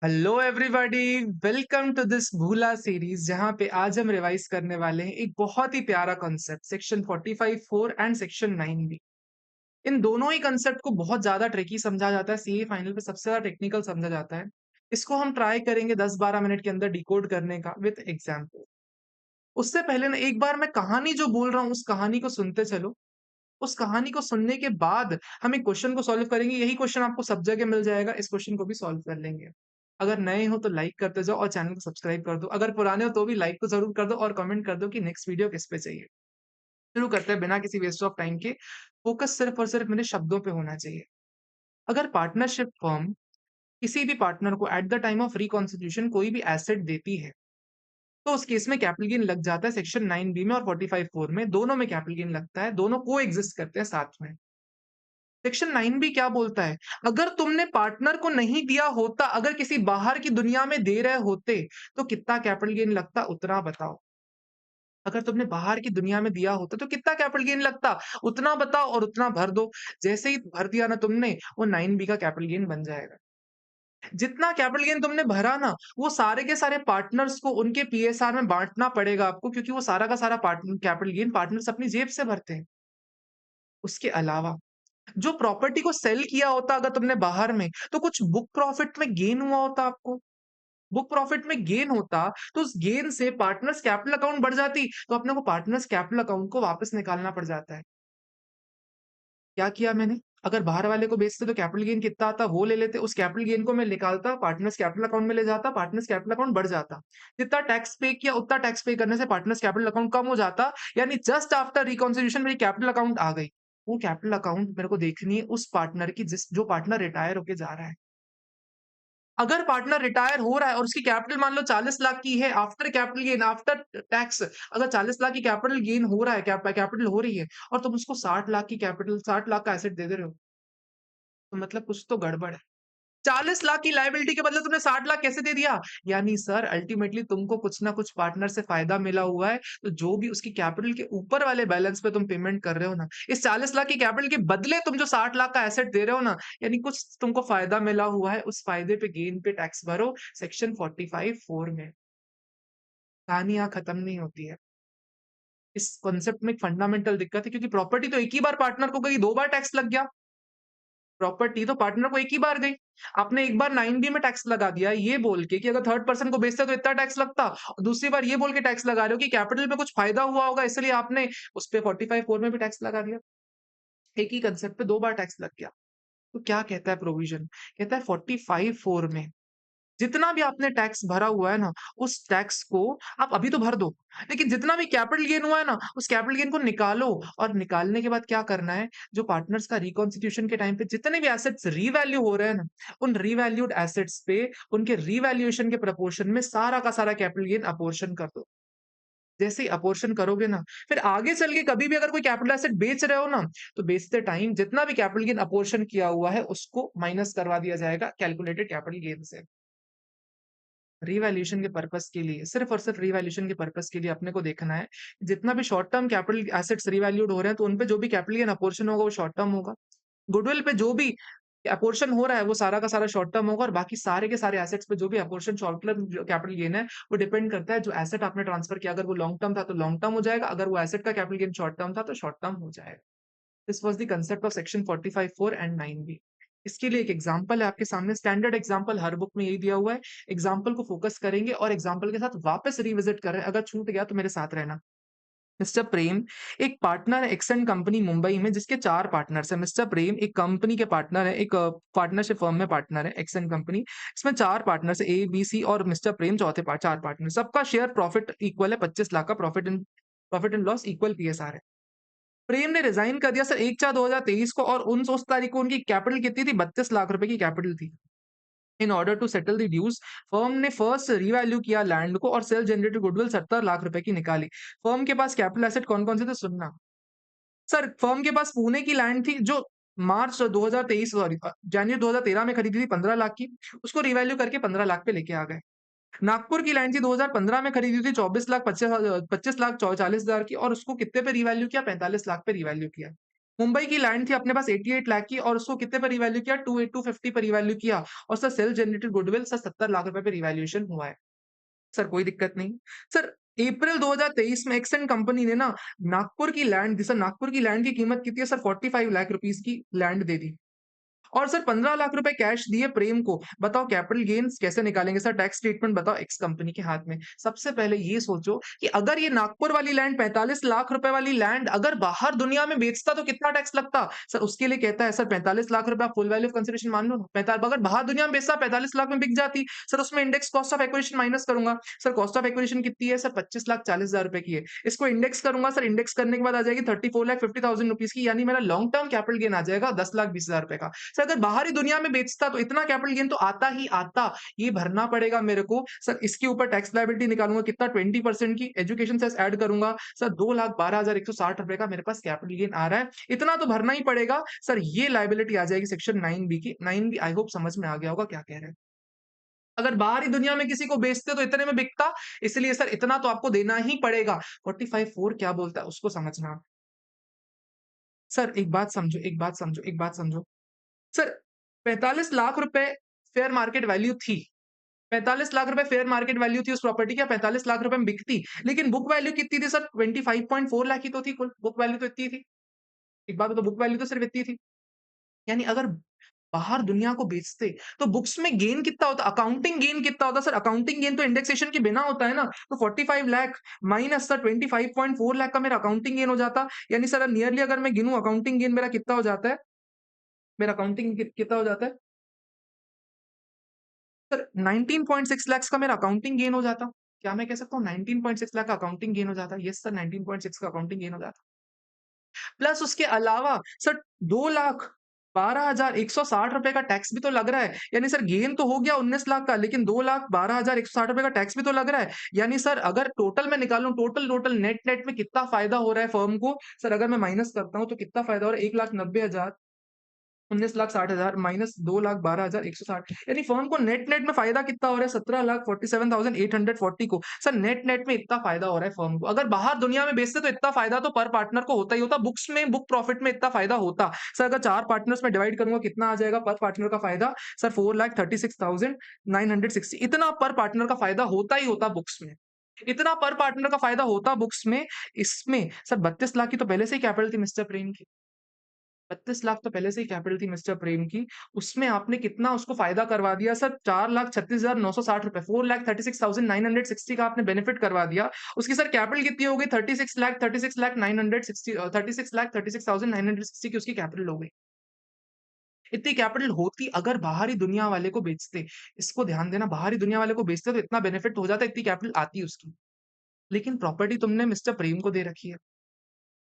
Hello everybody. Welcome to this भूला series जहां पे आज हम रिवाइज करने वाले हैं एक बहुत ही प्यारा कॉन्सेप्ट सेक्शन 45(4) एंड सेक्शन 9 भी। इन दोनों ही कॉन्सेप्ट को बहुत ज्यादा ट्रिकी समझा जाता है, सीए फाइनल पे सबसे ज्यादा टेक्निकल समझा जाता है। इसको हम ट्राई करेंगे 10-12 मिनट के अंदर डिकोड करने का विद एग्जाम्पल। उससे पहले ना एक बार मैं कहानी जो बोल रहा हूँ उस कहानी को सुनते चलो। उस कहानी को सुनने के बाद हम एक क्वेश्चन को सॉल्व करेंगे। यही क्वेश्चन आपको सब जगह मिल जाएगा, इस क्वेश्चन को भी सॉल्व कर लेंगे। अगर नए हो तो लाइक करते जाओ और चैनल को सब्सक्राइब कर दो। अगर पुराने हो तो भी लाइक तो जरूर कर दो और कमेंट कर दो कि नेक्स्ट वीडियो किस पे चाहिए। शुरू करते हैं बिना किसी वेस्ट ऑफ टाइम के। फोकस सिर्फ और सिर्फ मेरे शब्दों पे होना चाहिए। अगर पार्टनरशिप फर्म किसी भी पार्टनर को at the time of reconstitution कोई भी एसेट देती है तो उस केस में कैपिटल गेन लग जाता है सेक्शन 9 बी में और 45(4) में। दोनों में कैपिटल गेन लगता है, दोनों को एग्जिस्ट करते हैं साथ में। सेक्शन 9 भी क्या बोलता है? अगर तुमने पार्टनर को नहीं दिया होता, अगर किसी बाहर की दुनिया में दे रहे होते तो कितना कैपिटल गेन लगता, उतना बताओ। अगर तुमने बाहर की दुनिया में दिया होता तो कितना कैपिटल गेन लगता, उतना बताओ और उतना भर दो। जैसे ही भर दिया ना तुमने, वो 9 बी का कैपिटल गेन बन जाएगा। जितना कैपिटल गेन तुमने भरा ना, वो सारे के सारे पार्टनर्स को उनके पीएसआर में बांटना पड़ेगा आपको, क्योंकि वो सारा का सारा कैपिटल गेन पार्टनर्स अपनी जेब से भरते हैं। उसके अलावा जो प्रॉपर्टी को सेल किया होता अगर तुमने बाहर में, तो कुछ बुक प्रॉफिट में गेन हुआ होता आपको। बुक प्रॉफिट में गेन होता तो उस गेन से पार्टनर्स कैपिटल अकाउंट बढ़ जाती, तो अपने को पार्टनर्स कैपिटल अकाउंट को वापस निकालना पड़ जाता है। क्या किया मैंने? अगर बाहर वाले को बेचते तो कैपिटल गेन कितना आता वो ले लेते, उस कैपिटल गेन को मैं निकालता, पार्टनर्स कैपिटल अकाउंट में ले जाता, पार्टनर्स कैपिटल अकाउंट बढ़ जाता। जितना टैक्स पे किया उतना टैक्स पे करने से पार्टनर्स कैपिटल अकाउंट कम हो जाता। यानी जस्ट आफ्टर रिकॉन्सिलिएशन मेरी कैपिटल अकाउंट आ गई। वो कैपिटल अकाउंट मेरे को देखनी है उस पार्टनर की जिस जो पार्टनर रिटायर होके जा रहा है। अगर पार्टनर रिटायर हो रहा है और उसकी कैपिटल मान लो 40 लाख की है, after capital gain after tax, अगर 40 लाख की कैपिटल गेन हो रहा है, कैपिटल हो रही है और तुम उसको 60 लाख की कैपिटल 60 लाख का एसेट दे रहे हो, तो मतलब कुछ तो गड़बड़ है। 40 लाख की लायबिलिटी के बदले तुमने 60 लाख कैसे दे दिया? यानी सर अल्टीमेटली तुमको कुछ ना कुछ पार्टनर से फायदा मिला हुआ है। तो जो भी उसकी कैपिटल के ऊपर वाले बैलेंस पे तुम पेमेंट कर रहे हो ना, इस 40 लाख की कैपिटल के बदले तुम जो 60 लाख का एसेट दे रहे हो ना, यानी कुछ तुमको फायदा मिला हुआ है। उस फायदे पे गेन पे टैक्स भरो सेक्शन 45(4) में। कहानी यहाँ खत्म नहीं होती है। इस कॉन्सेप्ट में एक फंडामेंटल दिक्कत है, क्योंकि प्रॉपर्टी तो एक ही बार पार्टनर को गई, 2 बार टैक्स लग गया। प्रॉपर्टी तो पार्टनर को एक ही बार गई। आपने एक बार 9 बी में टैक्स लगा दिया ये बोल के कि अगर थर्ड पर्सन को बेचते तो इतना टैक्स लगता, और दूसरी बार ये बोल के टैक्स लगा रहे हो कि कैपिटल में कुछ फायदा हुआ होगा इसलिए आपने उस पे 45(4) में भी टैक्स लगा दिया। एक ही कंसेप्ट पे 2 बार टैक्स लग गया। तो क्या कहता है प्रोविजन? कहता है 45(4) में जितना भी आपने टैक्स भरा हुआ है ना, उस टैक्स को आप अभी तो भर दो, लेकिन जितना भी कैपिटल गेन हुआ है ना, उस कैपिटल गेन को निकालो। और निकालने के बाद क्या करना है? जो पार्टनर्स का रिकॉन्स्टिट्यूशन के टाइम पे जितने भी एसेट्स रीवैल्यू हो रहे हैं ना, उन रीवैल्यूड एसेट्स पे उनके रीवैल्यूएशन के प्रपोर्शन में सारा का सारा कैपिटल गेन अपोर्शन कर दो। जैसे ही अपोर्शन करोगे ना, फिर आगे चल के कभी भी अगर कोई कैपिटल एसेट बेच रहे हो ना, तो बेचते टाइम जितना भी कैपिटल गेन अपोर्शन किया हुआ है उसको माइनस करवा दिया जाएगा कैलकुलेटेड कैपिटल गेन से। रिवैल्यूएशन के पर्पस के लिए, सिर्फ और सिर्फ रिवैल्यूएशन के पर्पस के लिए अपने को देखना है, जितना भी short term capital assets revalued हो रहे हैं, तो उनपे जो भी कैपिटल गेन अपोर्शन होगा वो शॉर्ट टर्म होगा। गुडविल पे जो भी अपोर्शन हो रहा है वो सारा का सारा शॉर्ट टर्म होगा, और बाकी सारे के सारे एसेट्स पे जो भी apportion short term capital gain है वो डिपेंड करता है जो एसेट आपने ट्रांसफर किया। अगर वो लॉन्ग टर्म था तो लॉन्ग टर्म हो जाएगा, अगर वो एसेट का कैपिटल गेन शॉर्ट टर्म था तो शॉर्ट टर्म हो जाएगा। This was the concept of section 45(4) and 9 B. इसके लिए एक एग्जांपल है आपके सामने, स्टैंडर्ड एग्जांपल हर बुक में यही दिया हुआ है। एग्जांपल को फोकस करेंगे और एग्जांपल के साथ वापस रिविजिट कर रहे हैं। अगर छूट गया तो मेरे साथ रहना। मिस्टर प्रेम एक पार्टनर है एक्सेंट कंपनी मुंबई में, जिसके 4 पार्टनर्स हैं। मिस्टर प्रेम एक कंपनी के पार्टनर है, एक पार्टनरशिप फर्म में पार्टनर है एक्सेंट कंपनी। इसमें 4 पार्टनर्स है, ए, बी, सी और मिस्टर प्रेम चौथे 4 पार्टनर। सबका शेयर प्रॉफिट इक्वल है 25 लाख का। Profit and loss equal PSR है। प्रेम ने रिजाइन कर दिया सर 1/4/2023 को, और उस तारीख को उनकी कैपिटल कितनी थी? 32 लाख रुपए की कैपिटल थी। In order to settle the dues, firm ने फर्स्ट रीवैल्यू किया लैंड को और सेल्फ जनरेटेड गुडविल 70 लाख रुपए की निकाली। फर्म के पास कैपिटल एसेट कौन कौन से थे सुनना। सर फर्म के पास पुणे की लैंड थी जो मार्च 2023 सॉरी जनवरी 2013 में खरीदी थी 15 लाख की, उसको रिवैल्यू करके 15 लाख पे लेके आ गए। नागपुर की लैंड थी 2015 में खरीदी थी 24 लाख 25 लाख 40 हजार की, और उसको कितने पे रिवैल्यू किया? 45 लाख पे रिवैल्यू किया। मुंबई की लैंड थी अपने पास 88 लाख की और उसको कितने पे रिवैल्यू किया? 250 पे रिवैल्यू किया और sir self generated goodwill sir 70 lakh रुपए पे रिवैल्यूएशन हुआ है। सर कोई दिक्कत नहीं। सर अप्रैल 2023 में एक्सेंट कंपनी ने ना नागपुर की लैंड दी। सर नागपुर की लैंड की कीमत कितनी है? सर 45 लाख रुपीस की लैंड दे दी। और सर 15 लाख रुपए कैश दिए प्रेम को। बताओ कैपिटल गेन्स कैसे निकालेंगे? सर टैक्स स्टेटमेंट बताओ एक्स कंपनी के हाथ में। सबसे पहले ये सोचो कि अगर ये नागपुर वाली लैंड 45 लाख रुपए वाली लैंड अगर बाहर दुनिया में बेचता तो कितना टैक्स लगता? सर उसके लिए कहता है सर 45 लाख रुपए आप फुल वैल्यू ऑफ कंसिडरेशन मान लो ना। अगर बाहर दुनिया में बेचता 45 लाख में बिक जाती, सर उसमें index cost of acquisition minus करूंगा। सर कॉस्ट ऑफ एक्विजिशन कितनी है? सर 25,40,000 रुपए की है। इसको इंडेक्स करूंगा सर, इंडेक्स करने के बाद आ जाएगी 34,50,000 रुपीज की, यानी मेरा लॉन्ग टर्म कैपिटल गेन आ जाएगा 10,20,000 रुपए का। सर अगर बाहरी दुनिया में बेचता तो इतना कैपिटल गेन तो आता ही आता, ये भरना पड़ेगा मेरे को। सर इसके ऊपर टैक्स लायबिलिटी निकालूंगा कितना? 20% की एजुकेशन सेस ऐड करूंगा। सर 2,12,160 रुपए का मेरे पास कैपिटल गेन आ रहा है, इतना तो भरना ही पड़ेगा। सर ये लायबिलिटी आ जाएगी सेक्शन 9 बी की। 9 बी आई होप समझ में आ गया होगा क्या कह रहे हैं। अगर बाहरी दुनिया में किसी को बेचते तो इतने में बिकता, इसलिए सर इतना तो आपको देना ही पड़ेगा। 45(4) क्या बोलता है उसको समझना। सर एक बात समझो, एक बात समझो, एक बात समझो। सर 45 लाख रुपए फेयर मार्केट वैल्यू थी। 45 लाख रुपए फेयर मार्केट वैल्यू थी उस प्रॉपर्टी की, 45 लाख रुपए में बिकती। लेकिन बुक वैल्यू कितनी थी सर? 25.4 लाख की तो थी कुल। बुक वैल्यू तो इतनी थी। एक बात बताओ, बुक वैल्यू तो सिर्फ इतनी थी। यानी अगर बाहर दुनिया को बेचते तो बुक्स में गेन कितना होता? अकाउंटिंग गेन कितना होता? सर अकाउंटिंग गेन तो इंडेक्सेशन के बिना होता है ना। तो 45 लाख माइनस सर 25.4 लाख का मेरा अकाउंटिंग गेन हो जाता। यानी सर नियरली अगर मैं गिनूं अकाउंटिंग गेन मेरा कितना हो जाता है? मेरा अकाउंटिंग कितना हो जाता है? सर 19.6 लाख का मेरा अकाउंटिंग गेन हो जाता। क्या मैं कह सकता हूँ 19.6 लाख का अकाउंटिंग गेन हो जाता? यस सर 19.6 का अकाउंटिंग गेन हो जाता। प्लस उसके अलावा सर 2,12,160 रुपए का टैक्स भी तो लग रहा है। यानी सर गेन तो हो गया 19 लाख का, लेकिन 2,12,160 रुपए का टैक्स भी तो लग रहा है। यानी सर अगर टोटल मैं निकालूं, टोटल टोटल नेट नेट में कितना फायदा हो रहा है फर्म को? सर अगर मैं माइनस करता हूं तो कितना फायदा हो रहा है? 1,90,000 19,60,000 माइनस 2,12,160, यानी फर्म को नेट नेट में फायदा कितना हो रहा है? 17,47,840 को। सर नेट नेट में इतना फायदा हो रहा है फर्म को। अगर बाहर दुनिया में बेचते तो इतना फायदा तो पर पार्टनर को होता ही होता। बुक्स में बुक प्रॉफिट में इतना फायदा होता। सर अगर 4 पार्टनर्स में डिवाइड करूंगा कितना आ जाएगा पर पार्टनर का फायदा? सर 4,36,960, इतना पर पार्टनर का फायदा होता ही होता बुक्स में। इतना पर पार्टनर का फायदा होता बुक्स में। इसमें सर 32 लाख की तो पहले से ही कैपिटल थी मिस्टर प्रेम की। 32 लाख तो पहले से ही कैपिटल थी मिस्टर प्रेम की। उसमें आपने कितना उसको फ़ायदा करवा दिया सर? 4,36,960 रुपए, 4,36,960 का आपने बेनिफिट करवा दिया। उसकी सर कैपिटल कितनी हो गई? 36,36,960 की उसकी कैपिटल हो गई। इतनी कैपिटल होती अगर बाहरी दुनिया वाले को बेचते। इसको ध्यान देना, बाहरी दुनिया वाले को बेचते तो इतना बेनिफिट हो जाता, इतनी कैपिटल आती उसकी। लेकिन प्रॉपर्टी तुमने मिस्टर प्रेम को दे रखी है।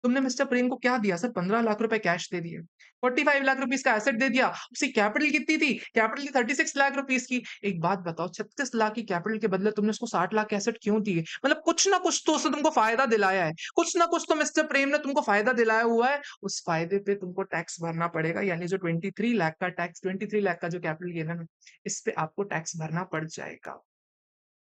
तुमने मिस्टर प्रेम को क्या दिया सर? 15 लाख रुपए कैश दे दिए। 45 लाख रुपीस का एसेट दे दिया। उसकी कैपिटल कितनी थी? कैपिटल थी 36 लाख रुपीस की। एक बात बताओ, 36 लाख की कैपिटल के बदले तुमने उसको 60 लाख के एसेट क्यों दिए? मतलब कुछ ना कुछ तो उसने तुमको फायदा दिलाया है। कुछ ना कुछ तो मिस्टर प्रेम ने तुमको फायदा दिलाया हुआ है। उस फायदे पे तुमको टैक्स भरना पड़ेगा। यानी जो 23 लाख का टैक्स, 23 लाख का जो कैपिटल गेन है ना, इस पे आपको टैक्स भरना पड़ जाएगा।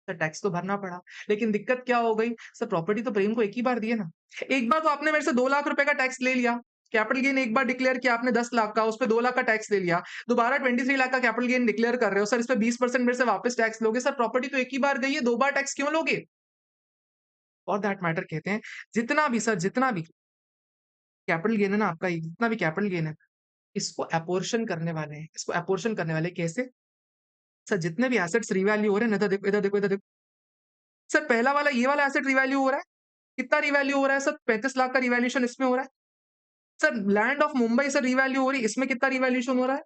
सर टैक्स तो भरना पड़ा, लेकिन दिक्कत क्या हो गई? सर प्रॉपर्टी तो प्रेम को एक ही बार दी है ना। एक बार तो आपने मेरे से 2 लाख रुपए का टैक्स ले लिया। कैपिटल गेन एक बार डिक्लेयर किया आपने 10 लाख का, उस पे 2 लाख का टैक्स ले लिया। दोबारा 23 लाख का कैपिटल गेन डिक्लेयर कर रहे हो। सर इस पे 20% मेरे से वापस टैक्स लोगे। सर प्रॉपर्टी तो एक ही बार गई है, 2 बार टैक्स क्यों लोगे? फॉर दैट मैटर कहते हैं जितना भी सर, जितना भी कैपिटल गेन है ना आपका, ये जितना भी कैपिटल गेन है, इसको अपोर्शन करने वाले हैं। इसको अपोर्शन करने वाले कैसे? सर जितने भी एसेट्स रिवैल्यू हो रहे हैं ना, इधर देखो, इधर देखो, इधर देखो। सर पहला वाला ये वाला एसेट रिवैल्यू हो रहा है। कितना रिवैल्यू हो रहा है सर? 35 लाख का रिवैल्यूएशन इसमें हो रहा है। Sir land of Mumbai sir revalue हो रही है, इसमें कितना रिवैल्यूएशन हो रहा है?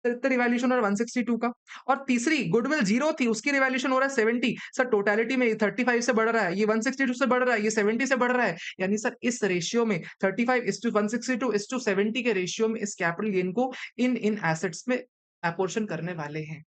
सर इतना रिवैल्यूएशन हो रहा है 162 का। और तीसरी गुडविल 0 थी, उसकी रिवैल्यूएशन हो रहा है 70। सर टोटैलिटी में 35 से बढ़ रहा है, ये 162 से बढ़ रहा है, ये 70 से बढ़ रहा है। यानी सर इस रेशियो में 35:162:70 के रेशियो में इस कैपिटल गेन को इन एसेट्स में अपोर्शन करने वाले हैं।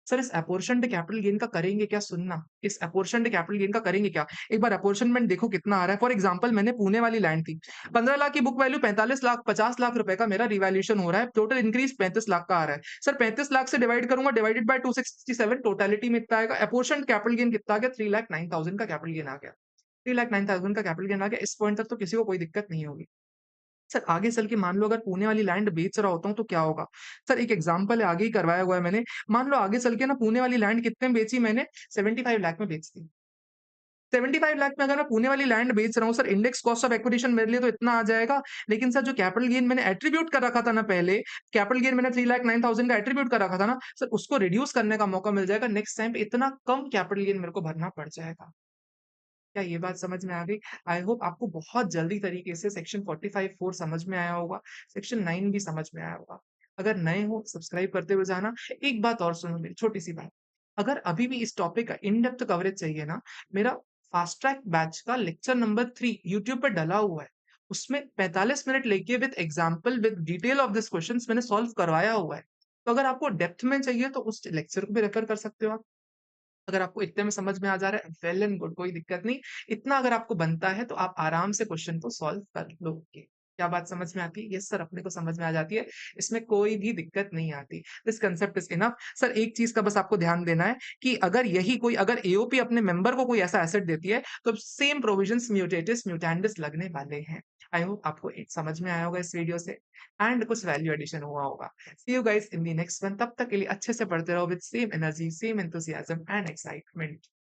सर इस अपॉर्चुनिटी कैपिटल गेन का करेंगे क्या? सुनना, इस अपॉर्चुनिटी कैपिटल गेन का करेंगे क्या? एक बार अपॉर्चुनिमेंट देखो कितना आ रहा है। फॉर एग्जांपल मैंने पुणे वाली लैंड थी, 15 लाख की बुक वैल्यू, 45 लाख 50 लाख रुपए का मेरा रिवैल्यूएशन हो रहा है। टोटल इंक्रीज 35 लाख का आ रहा है। सर 35 लाख से डिवाइड करूंगा, डिवाइडेड बाय 267, टोटलिटी में इतना आएगा। अपॉर्चुनिड कैपिटल गेन कितना आ गया? 3,09,000 का कैपिटल गेन आ गया। 3,09,000 का कैपिटल गेन आ गया। इस पॉइंट तक तो किसी को कोई दिक्कत नहीं होगी। सर आगे चल के मान लो अगर पुणे वाली लैंड बेच रहा होता हूँ तो क्या होगा? सर एक एग्ज़ाम्पल है, आगे ही करवाया हुआ है मैंने। मान लो आगे चल के ना पुणे वाली लैंड कितने में बेची मैंने? 75 लाख में बेच दी। 75 लाख में अगर मैं पुणे वाली लैंड बेच रहा हूँ sir, index cost of acquisition मेरे लिए तो इतना आ जाएगा, लेकिन सर जो कैपिटल गेन मैंने एट्रिब्यूट कर रखा था ना पहले, कैपिटल गेन मैंने 3,09,000 का एट्रिब्यूट कर रखा था ना, सर उसको रिड्यूस करने का मौका मिल जाएगा। नेक्स्ट टाइम पे इतना कम कैपिटल गेन मेरे को भरना पड़ जाएगा। क्या ये बात समझ में आ गई? आई होप आपको बहुत जल्दी तरीके से सेक्शन 45(4) समझ में आया होगा, सेक्शन 9 भी समझ में आया होगा। अगर नए हो सब्सक्राइब करते हुए जाना। एक बात और सुनो मेरी छोटी-सी बात, अगर अभी भी इस टॉपिक का इन डेप्थ कवरेज चाहिए ना, मेरा फास्ट ट्रैक बैच का लेक्चर नंबर 3 यूट्यूब पे डला हुआ है। उसमें 45 मिनट लेके with example, with detail of this questions मैंने सॉल्व करवाया हुआ है। तो अगर आपको डेप्थ में चाहिए तो उस लेक्चर को भी रेफर कर सकते हो आप। अगर आपको इतने में समझ में आ जा रहा है, वेल एंड गुड, कोई दिक्कत नहीं। इतना अगर आपको बनता है तो आप आराम से क्वेश्चन को सॉल्व कर लोगे। क्या बात समझ में आती है? यस सर, अपने को समझ में आ जाती है। इसमें कोई भी दिक्कत नहीं आती। This concept is enough. Sir एक चीज़ का बस आपको ध्यान देना है कि अगर यही कोई अगर एओपी अपने मेंबर को कोई ऐसा एसेट देती है, तो सेम प्रोविजंस म्यूटेटिस म्यूटेंडिस लगने वाले हैं। आई होप आपको एक समझ में आया होगा इस वीडियो से एंड कुछ वैल्यू एडिशन हुआ होगा। See you guys in the next one. तब तक के लिए अच्छे से पढ़ते रहो with same energy, same enthusiasm and excitement.